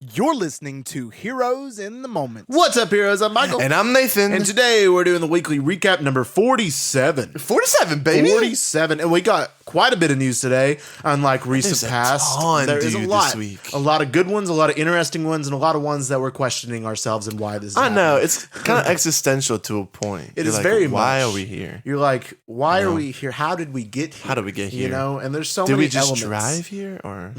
You're listening to Heroes in the Moment. What's up, heroes? I'm Michael. And I'm Nathan. And today we're doing the weekly recap number 47. 47, baby. 47. And we got quite a bit of news today, unlike recent past. There is a lot. This week. A lot of good ones, a lot of interesting ones, and a lot of ones that we're questioning ourselves and why this is happening. know. It's kind of existential to a point. It is like, very why much. are we here? You're like, why are we here? How did we get here? How did we get here? You know, and there's so Did many we just elements. drive here? Or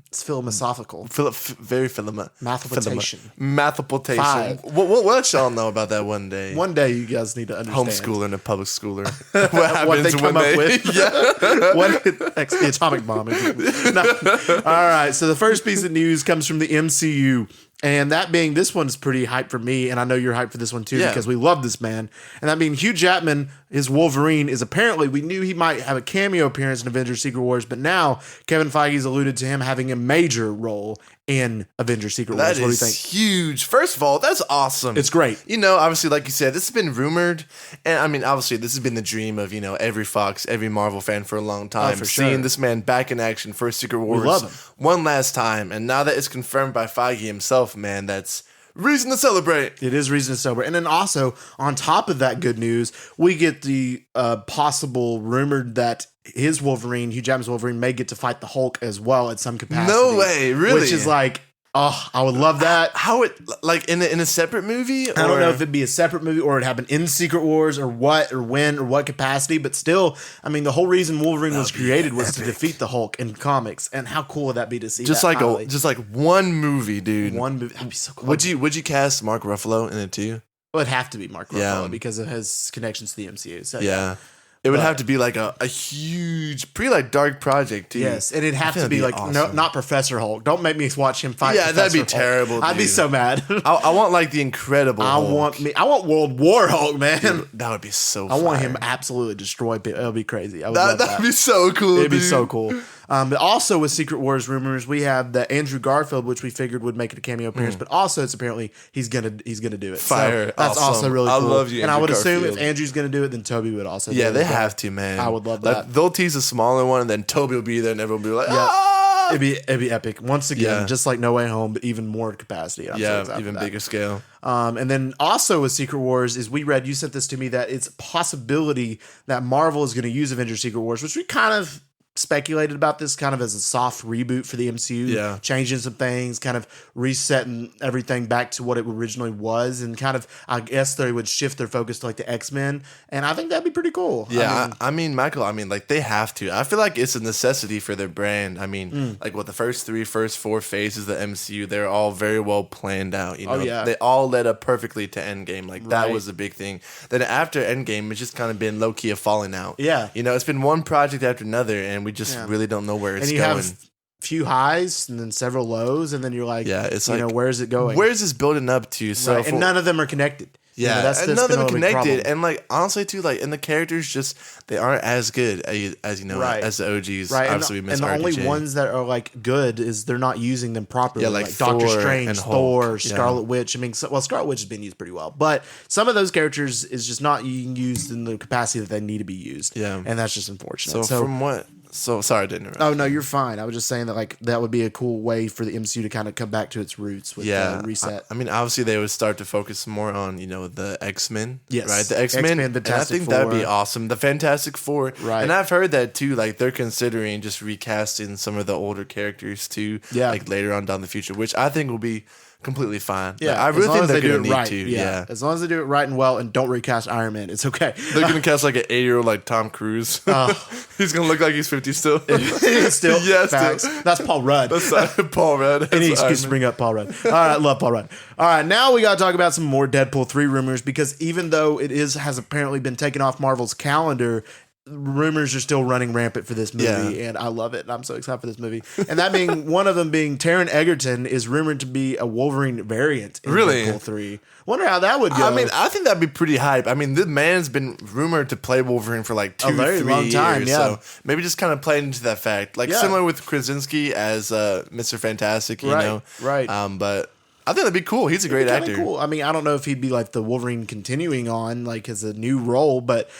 It's philosophical. very filament. Mathematician. Mathematician. Five. We'll let y'all know about that one day. One day you guys need to understand. Homeschooler and a public schooler. What happens What they come when up with. Yeah. The atomic bomb. No. All right. So the first piece of news comes from the MCU. And that being, this one's pretty hyped for me. And I know you're hyped for this one too, because we love this man. And that being Hugh Jackman, his Wolverine, is apparently, we knew he might have a cameo appearance in Avengers Secret Wars, but now Kevin Feige's alluded to him having a major role in Avengers Secret Wars. That What do you is think? huge. First of all, that's awesome. It's great. You know, obviously, like you said, this has been rumored. And I mean, obviously, this has been the dream of, every Fox, every Marvel fan for a long time. For seeing sure. this man back in action for Secret Wars love him. one last time. And now that it's confirmed by Feige himself, man, that's reason to celebrate. It is reason to celebrate. And then also, on top of that good news, we get the possible rumored that his Wolverine, Hugh Jackman's Wolverine, may get to fight the Hulk as well at some capacity. No way, really? Which is like, oh, I would love that. How it, like in a separate movie? I don't know if it'd be a separate movie or it'd happen in Secret Wars or what or when or what capacity, but still, I mean, the whole reason Wolverine was created was to defeat the Hulk in comics. And how cool would that be to see? Just that like just like one movie, dude. one movie. That'd be so cool. Would you cast Mark Ruffalo in it too? Well, it'd have to be Mark Ruffalo Yeah. because of his connections to the MCU. So Yeah. It would have to be like a huge, pretty like dark project too. yes, and it'd have to that'd be be like no, awesome. not Professor Hulk. Don't make me watch him fight. Yeah, that'd be Professor Hulk. terrible, I'd be dude. so mad. I want like the Incredible Hulk. I want World War Hulk, man. Dude, that would be so I want fire. him absolutely destroy people. It'll be crazy. I would love That'd be so cool. It'd be dude. so cool. But also with Secret Wars rumors, we have the Andrew Garfield, which we figured would make it a cameo appearance, but also it's apparently he's gonna do it. Fire. So that's Awesome. also really I cool. love you, and I Andrew would assume Garfield. if Andrew's gonna do it, then Toby would also. Yeah, do they it. have to, man. I would love Like, that. they'll tease a smaller one, and then Toby will be there, and everyone will be like, Yeah. ah! It'd be epic once again, Yeah. just like No Way Home, but even more capacity. I'm so Yeah, excited even for that. bigger scale. And then also with Secret Wars is we read, you sent this to me, that it's a possibility that Marvel is going to use Avengers Secret Wars, which we kind of speculated about this kind of as a soft reboot for the MCU, Yeah. changing some things, kind of resetting everything back to what it originally was, and kind of, I guess they would shift their focus to like the X-Men, and I think that'd be pretty cool. Yeah, I mean, Michael, like they have to. I feel like it's a necessity for their brand. I mean, like what the first four phases of the MCU, they're all very well planned out. You know, yeah. They all led up perfectly to Endgame. Like that Right. was a big thing. Then after Endgame, it's just kind of been low key a falling out. Yeah. You know, it's been one project after another, and we just Yeah. really don't know where it's and you going. have few highs and then several lows, and then you're like, Yeah, it's you like, know, where's it going? Where's this building up to? So Right, and none of them are connected. You know, yeah, that's and been none of them a are big connected, problem. and like honestly too, like and the characters just they aren't as good as you know Right. as the OGs. Right, Obviously, we and miss the only RDJ. ones that are like good is they're not using them properly. Yeah, like, like Doctor Thor Strange, and Hulk. Thor, Yeah. Scarlet Witch. I mean, Scarlet Witch has been used pretty well, but some of those characters is just not being used in the capacity that they need to be used. Yeah. and that's just unfortunate. So from what? So sorry to interrupt. Oh no, you're fine. I was just saying that like that would be a cool way for the MCU to kind of come back to its roots with reset. I mean, obviously they would start to focus more on the X-Men. Yes. Right. The X-Men. X-Men, and I Fantastic think that'd be Four. awesome. The Fantastic Four. Right. And I've heard that too. Like they're considering just recasting some of the older characters too. Yeah. Like later on down the future, which I think will be completely fine. Yeah, Like, I as really long think as they're they do gonna it need right. to. Yeah. Yeah. As long as they do it right and well, and don't recast Iron Man, it's okay. They're gonna cast like an 8-year-old like Tom Cruise. He's gonna look like he's 50 still. Still, Yeah, facts. still. That's Paul Rudd. That's Paul Rudd. Any That's excuse to Iron bring up Paul Rudd. All right, love Paul Rudd. All right, now we got to talk about some more Deadpool 3 rumors, because even though it has apparently been taken off Marvel's calendar, rumors are still running rampant for this movie, and I love it. And I'm so excited for this movie. And that being one of them being Taron Egerton is rumored to be a Wolverine variant in Really? Deadpool 3. Wonder how that would go. I mean, I think that'd be pretty hype. I mean, the man's been rumored to play Wolverine for like two, very 3 long years. time, yeah. So maybe just kind of play into that fact. Like Yeah. similar with Krasinski as Mr. Fantastic, you know? Right. But I think that'd be cool. He's a great Kinda actor. Cool. I mean, I don't know if he'd be like the Wolverine continuing on like as a new role, but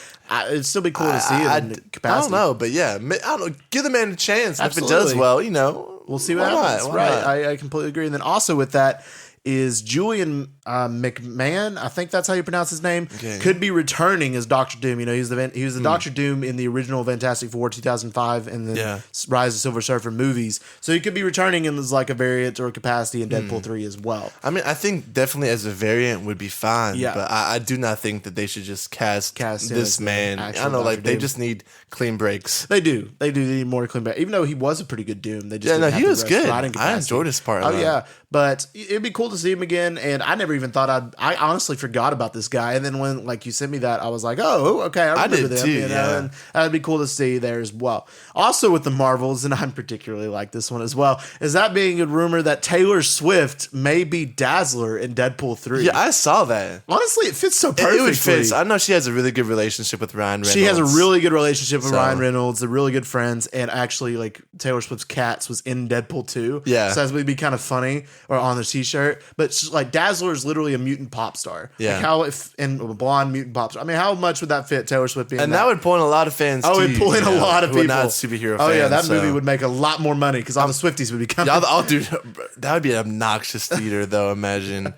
it'd still be cool to see it in the capacity. I don't know, but yeah, I don't give the man a chance. And if it does Absolutely. well, you know, We'll see what Why not? happens. Why Right. not? I completely agree. And then also with that is Julian McMahon, I think that's how you pronounce his name, could be returning as Doctor Doom. You know, he was the Doctor Doom in the original Fantastic Four 2005 and the Rise of Silver Surfer movies. So he could be returning in as like a variant or capacity in Deadpool 3 as well. I mean, I think definitely as a variant would be fine. Yeah. But I do not think that they should just cast this man. I actual don't know, like Dr. they Doom. just need clean breaks. They do. They need more clean back. Even though he was a pretty good Doom, they just didn't have he the was good. writing I capacity. enjoyed his part. Oh yeah, but it'd be cool to see him again. And I never even thought I honestly forgot about this guy. And then when like you sent me that, I was like, oh, okay, I remember them. too, You know, and that'd be cool to see there as well. Also with the Marvels, and I particularly like this one as well, is that being a rumor that Taylor Swift may be Dazzler in Deadpool 3. Yeah, I saw that. Honestly, it fits so perfectly. It would fit. I know she has a really good relationship with Ryan Reynolds. She has a really good relationship with Ryan Reynolds. They're really good friends. And actually, like Taylor Swift's Cats was in Deadpool 2. Yeah. So that would be kind of funny or on the t-shirt. But like Dazzler is literally a mutant pop star. Yeah. Like and a blonde mutant pop star. I mean, how much would that fit Taylor Swift being And that would pull in a lot of fans Oh, too. it'd pull in a lot of who are people. not superhero fans. Oh, yeah. That movie so. would make a lot more money because all the Swifties would be coming. I'll do that. Would be an obnoxious theater, though. Imagine.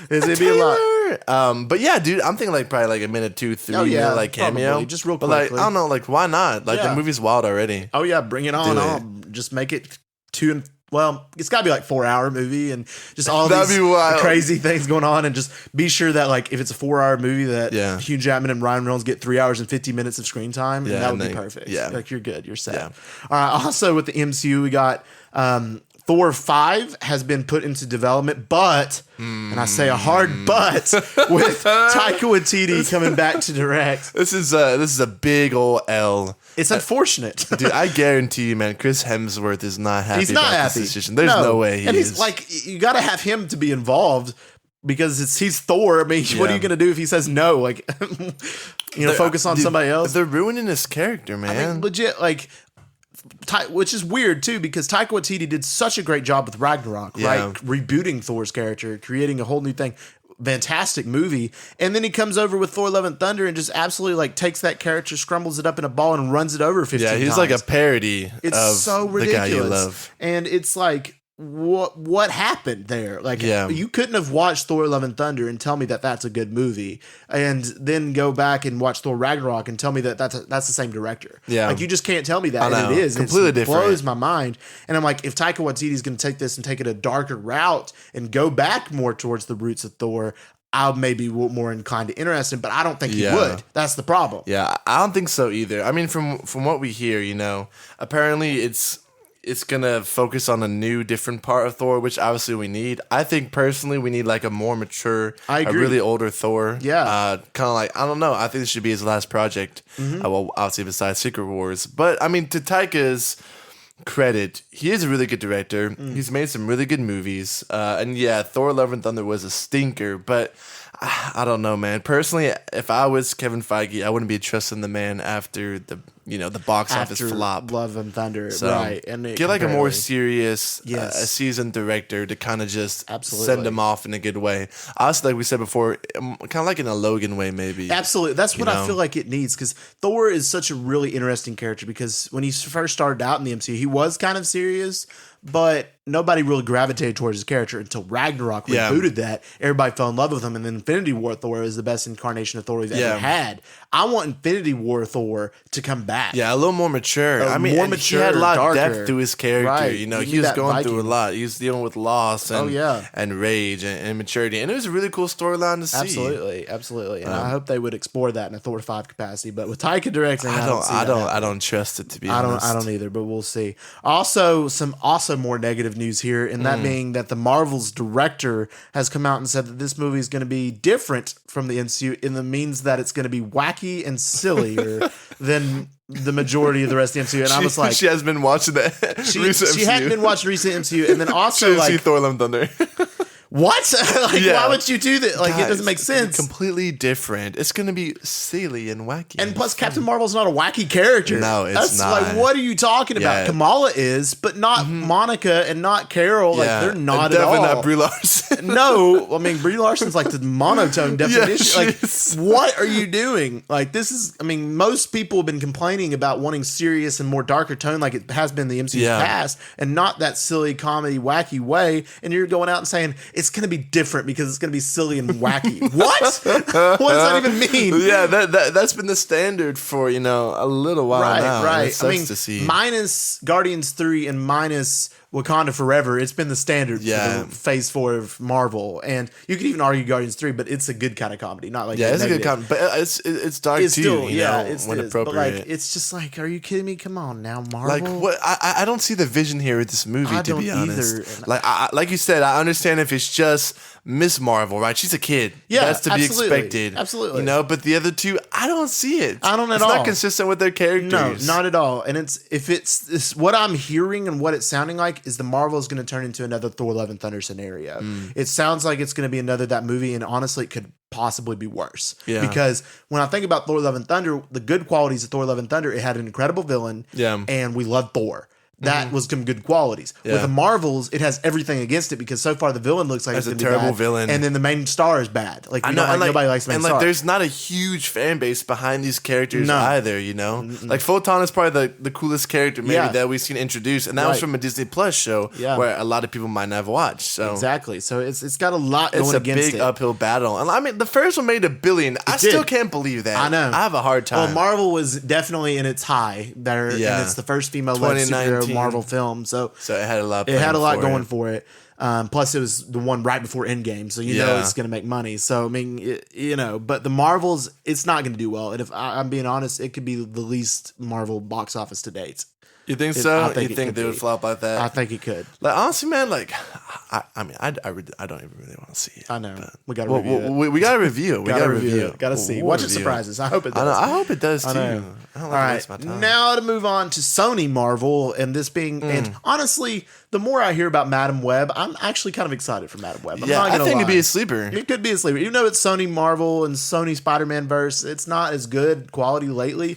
It'd be a lot. But yeah, dude, I'm thinking like probably like a minute, 2, 3 minute like cameo. Probably. Just real But like, quickly. I don't know, like why not? Like the movie's wild already. Oh, yeah. Bring it on. Do it. I'll just make it 2 and well, it's got to be like 4-hour movie and just all That'd these be wild. crazy things going on, and just be sure that like if it's a 4-hour movie that Hugh Jackman and Ryan Reynolds get 3 hours and 50 minutes of screen time, and that would be perfect. Yeah, like you're good, you're set. Yeah. All right. Also with the MCU, we got Thor 5 has been put into development, but and I say a hard but with Taika Waititi coming back to direct. This is a big old L. It's unfortunate. Dude, I guarantee you, man, Chris Hemsworth is not happy He's not about happy. this decision. There's no way he and is. he's like, you got to have him to be involved because he's Thor. I mean, what are you going to do if he says no? Like, focus on somebody else. They're ruining his character, man. I mean, legit, like, which is weird too because Taika Waititi did such a great job with Ragnarok, right? Rebooting Thor's character, creating a whole new thing. Fantastic movie. And then he comes over with Thor Love and Thunder and just absolutely like takes that character, scrambles it up in a ball and runs it over 15 times. Yeah, he's like a parody it's of so ridiculous. the guy you love. And it's like, what happened there? Like, you couldn't have watched Thor Love and Thunder and tell me that that's a good movie and then go back and watch Thor Ragnarok and tell me that that's the same director. Yeah. Like, you just can't tell me that. And it is. Completely It different. blows my mind. And I'm like, if Taika Waititi is going to take this and take it a darker route and go back more towards the roots of Thor, I'll maybe more inclined to interest him, but I don't think he would. That's the problem. Yeah, I don't think so either. I mean, from what we hear, apparently it's gonna focus on a new, different part of Thor, which obviously we need. I think personally we need like a more mature, I agree. a really older Thor. Yeah, kind of like I don't know. I think this should be his last project. Well, obviously besides Secret Wars, but I mean to Taika's credit, he is a really good director. He's made some really good movies. And yeah, Thor Love and Thunder was a stinker, but I don't know, man. Personally, if I was Kevin Feige, I wouldn't be trusting the man after the box office flop. Love and Thunder, So, right? And get like a more serious, Yes. a seasoned director to kind of just Absolutely. send him off in a good way. Also, like we said before, kind of like in a Logan way, maybe. Absolutely. That's what I feel like it needs because Thor is such a really interesting character because when he first started out in the MCU, he was kind of serious, but nobody really gravitated towards his character until Ragnarok rebooted that. Everybody fell in love with him, and then Infinity War Thor is the best incarnation of Thor we've ever had. I want Infinity War Thor to come back. Yeah, a little more mature. I mean, more mature, he had a lot darker. of depth to his character. Right. He need was that going Viking. through a lot. He was dealing with loss and and rage and maturity, and it was a really cool storyline to see. Absolutely. And I hope they would explore that in a Thor 5 capacity. But with Taika directing, I don't trust it, to be honest. I don't either, but we'll see. Also, some more negative news here, and that being that the Marvel's director has come out and said that this movie is going to be different from the MCU in the means that it's going to be wacky and sillier than the majority of the rest of the MCU. And I was like, she has been watching that recent MCU. She hadn't been watching recent MCU, and then also she see Thor: Love and Thunder. What? Why would you do that? Like, it doesn't make sense. Completely different. It's going to be silly and wacky. And plus, Captain Marvel's not a wacky character. No, it's not. Like, what are you talking about? Kamala is, but not Monica and not Carol. Like, they're not at all. Definitely not Brie Larson. No, I mean Brie Larson's like the monotone definition. Yeah, like, what are you doing? Like, this is. I mean, most people have been complaining about wanting serious and more darker tone, like it has been the MCU's past, and not that silly comedy wacky way. And you're going out and saying it's going to be different because it's going to be silly and wacky. What? What does that even mean? Yeah, that's been the standard for a little while now. Right. I mean, to see. minus Guardians 3 and minus Wakanda Forever, it's been the standard for the Phase 4 of Marvel. And you could even argue Guardians 3, but it's a good kind of comedy, not like it's a good comedy, but it's dark it's too. Still, when appropriate. But like, it's just like, are you kidding me? Come on now, Marvel. Like, what? I don't see the vision here with this movie. To be honest, either. Like you said, I understand if it's just Miss Marvel, right? She's a kid. Yeah, that's to be expected. Absolutely. But the other two, I don't see it. I don't at it's all. It's not consistent with their characters. No, not at all. And it's what I'm hearing and what it's sounding like is the Marvel is going to turn into another Thor: Love and Thunder scenario. It sounds like it's going to be another that movie, and honestly, it could possibly be worse. Yeah. Because when I think about Thor: Love and Thunder, the good qualities of Thor: Love and Thunder, it had an incredible villain. Yeah. And we love Thor. That was some good qualities. Yeah. With the Marvels, it has everything against it because so far the villain looks like That's it's a going to be terrible bad, villain, and then the main star is bad. Like, nobody likes the main star. And there's not a huge fan base behind these characters either. Like Photon is probably the coolest character maybe that we've seen introduced, and that was from a Disney Plus show where a lot of people might not have watched. So exactly. So it's got a lot going against it. It's a big uphill battle, and I mean the first one made $1 billion. I still can't believe that. I know. I have a hard time. Well, Marvel was definitely in its high there, and it's the first female-led superhero Marvel film. So it had a lot. Going for it. Plus, it was the one right before Endgame, so know it's going to make money. So I mean, but the Marvels, it's not going to do well. And if I'm being honest, it could be the least Marvel box office to date. You think so? You think they would flop like that? I think it could. Like, honestly, man, like, I don't even really want to see it. I know. We got to review it. We got to review. We got to review. Got to see. Watch it surprises. I hope it does. I hope it does, too. I don't All right. Now to move on to Sony Marvel and this being, and honestly, the more I hear about Madam Web, I'm actually kind of excited for Madam Web. I think it'd be a sleeper. It could be a sleeper. Even though it's Sony Marvel and Sony Spider-Man verse, it's not as good quality lately.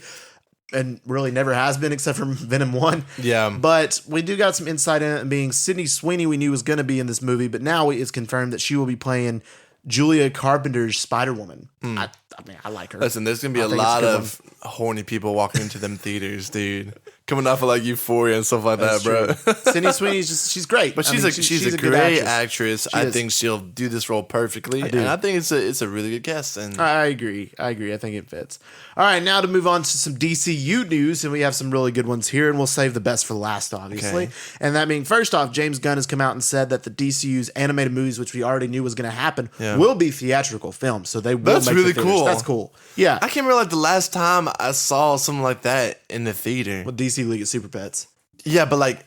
And really never has been except for Venom 1. Yeah. But we do got some insight in it, and being Sydney Sweeney we knew was going to be in this movie, but now it's confirmed that she will be playing Julia Carpenter's Spider-Woman. I mean, I like her. Listen, there's going to be a lot of horny people walking into them theaters, dude. Coming off of like Euphoria and stuff like that, bro. Sydney Sweeney's she's great. But she's a great actress. I think she'll do this role perfectly. And I think it's a really good cast. And I agree. I think it fits. All right, now to move on to some DCU news, and we have some really good ones here, and we'll save the best for last, obviously. Okay. And that being, first off, James Gunn has come out and said that the DCU's animated movies, which we already knew was going to happen, will be theatrical films. So they will That's make really the theaters. cool. That's cool. Yeah. I can't remember like the last time I saw something like that in the theater. With DC League of Super Pets. Yeah, but like,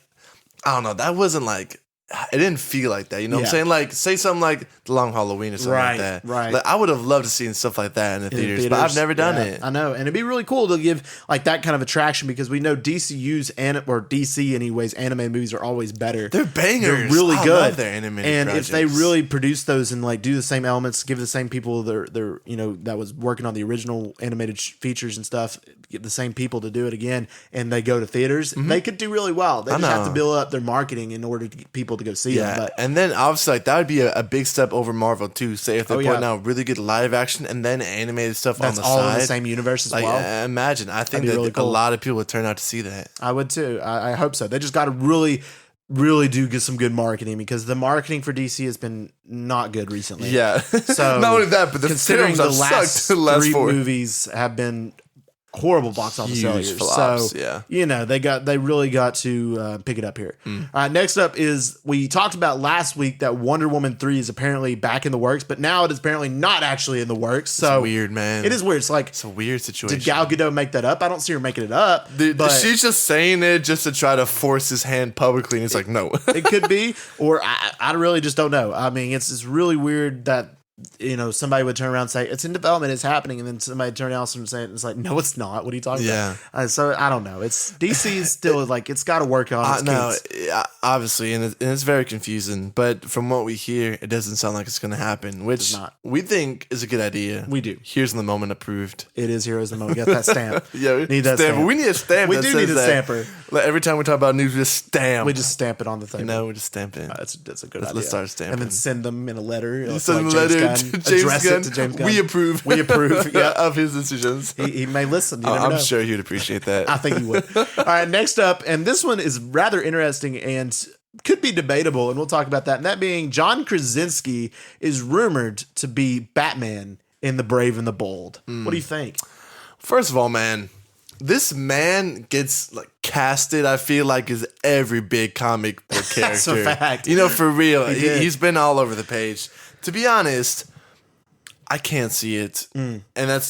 I don't know. That wasn't like, it didn't feel like that. You know what I'm saying? Like, say something like The Long Halloween or something like that. Right. Like, I would have loved to see stuff like that in the theaters, but I've never done it. I know. And it'd be really cool to give like that kind of attraction because we know DCU's or DC anyways, animated movies are always better. They're bangers. They're really good. I love their animated projects. If they really produce those and like do the same elements, give the same people their that was working on the original animated features and stuff, get the same people to do it again, and they go to theaters, they could do really well. They just have to build up their marketing in order to get people to go see them. But, and then obviously like that would be a big step over Marvel too. Say if they're putting out really good live action and then animated stuff on the all side, in the same universe as well. Imagine, I think that really cool. A lot of people would turn out to see that. I would too. I hope so. They just got to really do get some good marketing because the marketing for DC has been not good recently. Yeah. So not only that, but the considering films the last three four movies have been horrible box office failures. Flops, so they really got to pick it up here. Next up is we talked about last week that Wonder Woman 3 is apparently back in the works, but now it is apparently not actually in the works. So it's weird, man. It is weird. It's like it's a weird situation. Did Gal Gadot make that up? I don't see her making it up. But she's just saying it just to try to force his hand publicly, and it's like no. It could be, or I really just don't know. I mean, it's really weird that somebody would turn around and say, it's in development, it's happening. And then somebody turn around and say, it's like, no, it's not. What are you talking about? So I don't know. It's DC is still like, it's got to work on its kinks. Obviously. And it's very confusing. But from what we hear, it doesn't sound like it's going to happen, which we think is a good idea. We do. Here's in the Moment approved. It is Heroes in the Moment. Get that stamp. We need that stamp. We need a stamp. We do need a stamper. Like every time we talk about news, we just stamp. We just stamp it on the thing. No, we just stamp it. That's a good idea. Let's start stamping. And then send them in a letter. Send them a letter to James Gunn. To James Gunn. We approve. Of his decisions. He may listen. I'm sure he would appreciate that. I think he would. All right, next up, and this one is rather interesting and could be debatable, and we'll talk about that. And that being John Krasinski is rumored to be Batman in The Brave and the Bold. What do you think? First of all, man, this man gets like casted, I feel like, as every big comic book character. That's a fact. For real. He's been all over the page. To be honest, I can't see it. And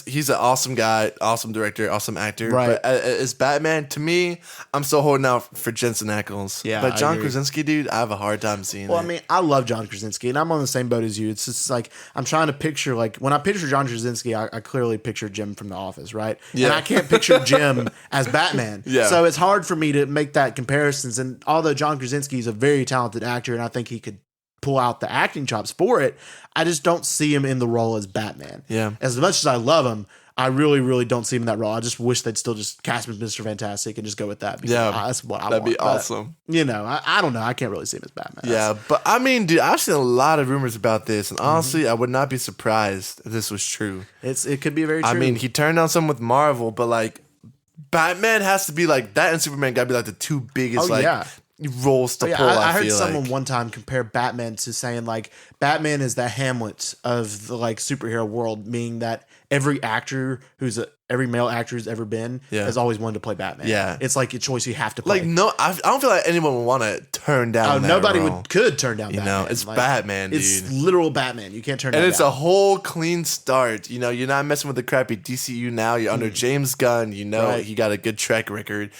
he's an awesome guy, awesome director, awesome actor. Right. But as Batman, to me, I'm still holding out for Jensen Ackles. Yeah, but I John agree. Krasinski, dude, I have a hard time seeing it. Well, I mean, I love John Krasinski, and I'm on the same boat as you. It's just like, I'm trying to picture, like, when I picture John Krasinski, I clearly picture Jim from The Office, right? Yeah. And I can't picture Jim as Batman. Yeah. So it's hard for me to make that comparisons. And although John Krasinski is a very talented actor, and I think he could pull out the acting chops for it, I just don't see him in the role as Batman. Yeah. As much as I love him, I really, really don't see him in that role. I just wish they'd still just cast him as Mr. Fantastic and just go with that. Yeah. That's what I want. That'd be But, awesome. I don't know. I can't really see him as Batman. Yeah, but I mean, dude, I've seen a lot of rumors about this, and honestly, I would not be surprised if this was true. It could be very true. I mean, he turned down some with Marvel, but like, Batman has to be like that, and Superman got to be like the two biggest roles to pull. I heard feel someone like. one time compare Batman to saying like Batman is the Hamlet of the like superhero world, meaning that every actor every male actor who's ever been has always wanted to play Batman. Yeah, it's like a choice you have to play. Like I don't feel like anyone would want to turn down. Nobody role. could turn down. Batman. It's like, Batman, dude. It's literal Batman. You can't turn. And that it's down. a whole clean start. You're not messing with the crappy DCU now. You're under James Gunn. Right. He got a good track record.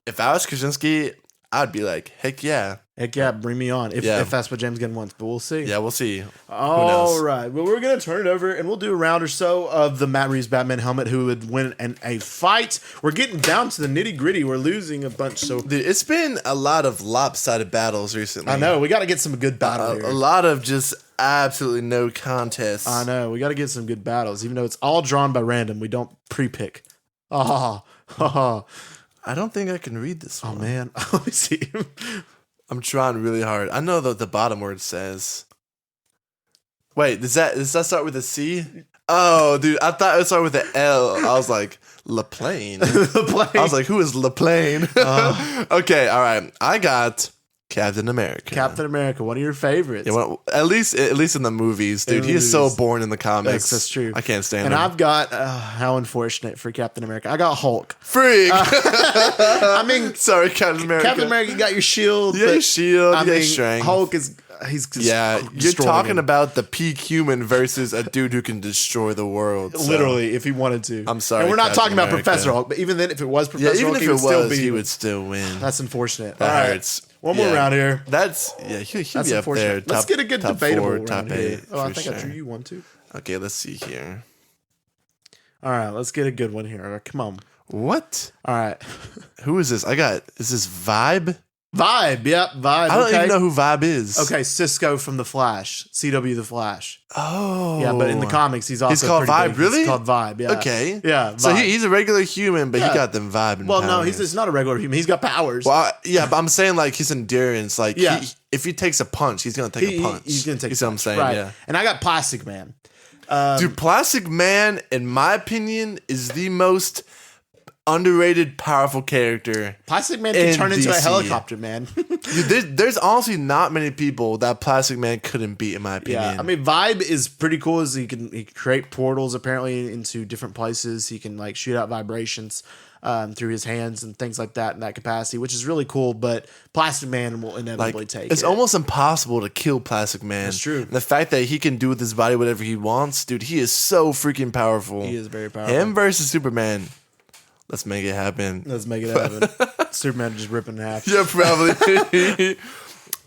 If I was Krasinski, I'd be like, heck yeah. Heck yeah, bring me on. If that's what James Gunn wants, but we'll see. Yeah, we'll see. All right. Well, we're going to turn it over and we'll do a round or so of the Matt Reeves Batman helmet who would win in a fight. We're getting down to the nitty gritty. We're losing a bunch. So dude, it's been a lot of lopsided battles recently. I know. We got to get some good battles here. A lot of just absolutely no contests. I know. We got to get some good battles. Even though it's all drawn by random, we don't pre-pick. I don't think I can read this one. Oh, man. Let me see. I'm trying really hard. I know that the bottom word says. Wait, does that start with a C? Oh, dude, I thought it would start with an L. I was like, LaPlane. LaPlane. I was like, who is LaPlane? Okay, all right. I got Captain America. Captain America, one of your favorites. Yeah, well, at least in the movies, dude. He is so boring in the comics. That's true. I can't stand him. And I've got, how unfortunate for Captain America. I got Hulk. Freak. I mean, sorry, Captain America. Captain America, you got your shield. Yeah, shield. Yeah, strength. Hulk is. He's just you're talking about the peak human versus a dude who can destroy the world. So. Literally, if he wanted to. I'm sorry. And we're not Captain talking about America. Professor Hulk, but even then, if it was Professor Hulk, he would still win. That's unfortunate. That hurts. One more round here. That's he'll be up there. Let's get a good debatable 4, round top here. 8. I think I drew you one too. Okay, let's see here. All right, let's get a good one here. Come on. What? All right. Who is this? Is this Vibe? Vibe, yep, Vibe. I don't even know who Vibe is. Okay, Cisco from The Flash, CW The Flash. Oh, yeah, but in the comics, he's called Vibe. Big. Really? He's called Vibe. Yeah. Okay. Yeah. Vibe. So he's a regular human, but he got them vibe. Well, no, he's not a regular human. He's got powers. Well, but I'm saying like his endurance. Like, if he takes a punch, he's gonna take a punch. He's gonna take. You see what I'm saying? Right. Yeah. And I got Plastic Man. Dude, Plastic Man, in my opinion, is the most underrated, powerful character. Plastic Man can turn into a helicopter, man. Dude, there's honestly not many people that Plastic Man couldn't beat, in my opinion. Yeah, I mean, Vibe is pretty cool. As he can create portals apparently into different places. He can like shoot out vibrations through his hands and things like that in that capacity, which is really cool. But Plastic Man will inevitably take it's almost impossible to kill Plastic Man. That's true. And the fact that he can do with his body whatever he wants, dude, he is so freaking powerful. He is very powerful. Him versus Superman. Let's make it happen. Let's make it happen. Superman just ripping in half. Yeah, probably.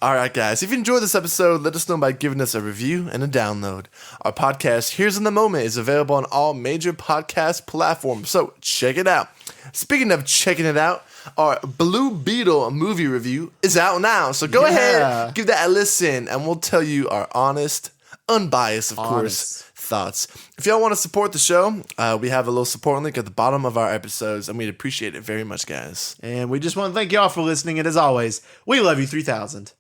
All right, guys. If you enjoyed this episode, let us know by giving us a review and a download. Our podcast, Here's in the Moment, is available on all major podcast platforms, so check it out. Speaking of checking it out, our Blue Beetle movie review is out now, so go ahead, give that a listen, and we'll tell you our honest, unbiased, of course, thoughts. If y'all want to support the show, we have a little support link at the bottom of our episodes, and we'd appreciate it very much, guys. And we just want to thank y'all for listening, and as always, we love you 3000.